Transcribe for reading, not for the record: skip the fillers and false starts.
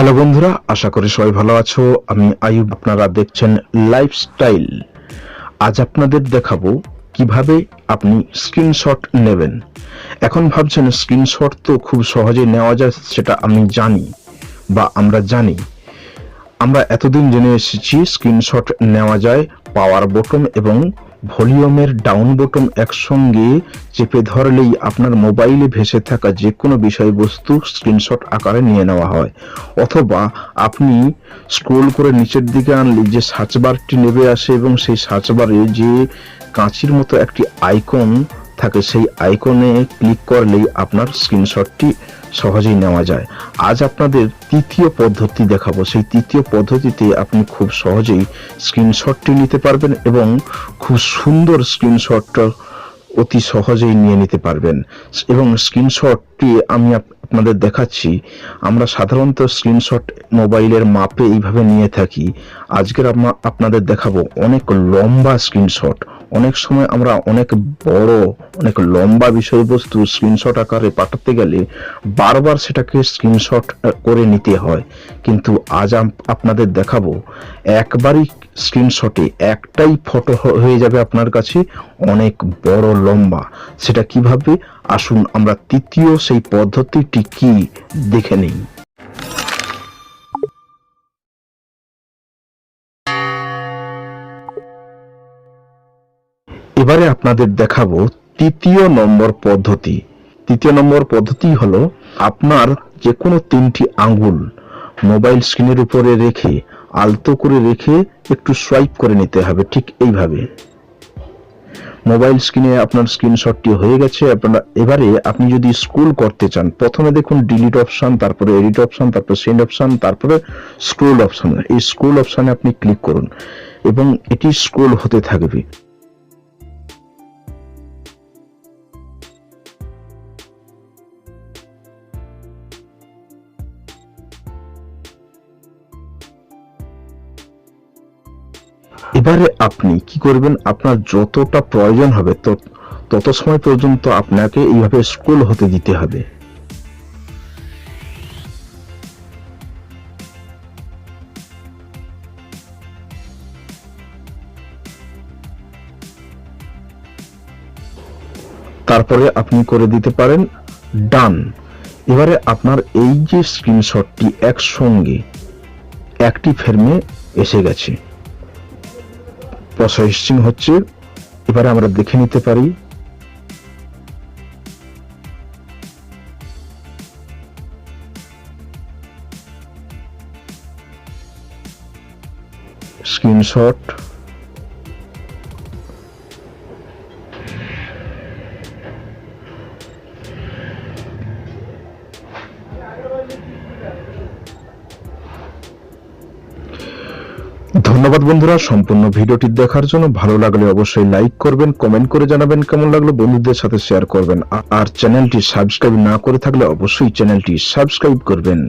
Hello বন্ধুরা, আশা করি সবাই ভালো আছো। আমি আয়ুব, আপনারা দেখছেন লাইফস্টাইল। আজ আপনাদের দেখাবো কিভাবে আপনি স্ক্রিনশট নেবেন। এখন ভাবছেন স্ক্রিনশট তো খুব সহজে নেওয়া যায়, সেটা আমি জানি বা আমরা জানি। আমরা এতদিন জেনে এসেছি স্ক্রিনশট নেওয়া যায় পাওয়ার বোতাম এবং ভলিউমের ডাউন বোতাম একসঙ্গে চেপে ধরলেই আপনার মোবাইলে ভেসে থাকা যে কোনো বিষয়বস্তু স্ক্রিনশট আকারে নিয়ে নেওয়া হয়। অথবা আপনি স্ক্রোল করে নিচের দিকে আনলে যে সার্চ বারটি নেমে আসে এবং সেই সার্চ বারে যে কাঁচির মতো একটি আইকন থাকে, সেই আইকনে ক্লিক করলেই আপনার স্ক্রিনশটটি সহজেই নেওয়া যায়। আজ আপনাদের তৃতীয় পদ্ধতি দেখাবো। সেই তৃতীয় পদ্ধতিতে আপনি খুব সহজেই স্ক্রিনশটটি নিতে পারবেন এবং খুব সুন্দর স্ক্রিনশটটা অতি সহজেই নিয়ে নিতে পারবেন। এবং স্ক্রিনশটটি আমি আপনাদের দেখাচ্ছি। আমরা সাধারণত স্ক্রিনশট মোবাইলের মাপে এইভাবে নিয়ে থাকি। আজকের আপনাদের দেখাবো অনেক লম্বা স্ক্রিনশট। অনেক সময় আমরা অনেক বড়, অনেক লম্বা বিষয়বস্তু স্ক্রিনশট আকারে পাঠাতে গেলে বারবার সেটাকে স্ক্রিনশট করে নিতে হয়। কিন্তু আজ আপনাদের দেখাবো একবারই স্ক্রিনশটে একটাই ফটো হয়ে যাবে আপনার কাছে অনেক বড় লম্বা। সেটা কিভাবে, আসুন আমরা তৃতীয় সেই পদ্ধতিটি কি দেখে নিই। এবারে আপনাদের দেখাবো তৃতীয় নম্বর পদ্ধতি। তৃতীয় নম্বর পদ্ধতি হলো আপনার যে কোনো তিনটি আঙ্গুল মোবাইল স্ক্রিনের উপরে রেখে আলতো করে রেখে একটু সোয়াইপ করে নিতে হবে। ঠিক এইভাবে মোবাইল স্ক্রিনে আপনার স্ক্রিনশটটি হয়ে গেছে। এবারে আপনি যদি স্ক্রোল করতে চান, প্রথমে দেখুন ডিলিট অপশন, তারপরে এডিট অপশন, তারপরে সেন্ড অপশন, তারপরে স্ক্রোল অপশন। এই স্ক্রোল অপশনে আপনি ক্লিক করুন এবং এটি স্ক্রোল হতে থাকবে। এবারে আপনি কি করবেন, আপনার যতটা প্রয়োজন হবে তত সময় পর্যন্ত আপনাকে এইভাবে স্ক্রোল হতে দিতে হবে। তারপরে আপনি করে দিতে পারেন ডান। এবারে আপনার এই যে স্ক্রিনশটটি একসঙ্গে একটি ফ্রেমে এসে গেছে, প্রসেসিং হচ্ছে। এবারে আমরা দেখে নিতে পারি। স্ক্রিনশট ধন্যবাদ বন্ধুরা সম্পূর্ণ ভিডিওটি দেখার জন্য। ভালো লাগলে অবশ্যই লাইক করবেন, কমেন্ট করে জানাবেন কেমন লাগলো, বন্ধুদের সাথে শেয়ার করবেন। আর চ্যানেলটি সাবস্ক্রাইব না করে থাকলে অবশ্যই চ্যানেলটি সাবস্ক্রাইব করবেন।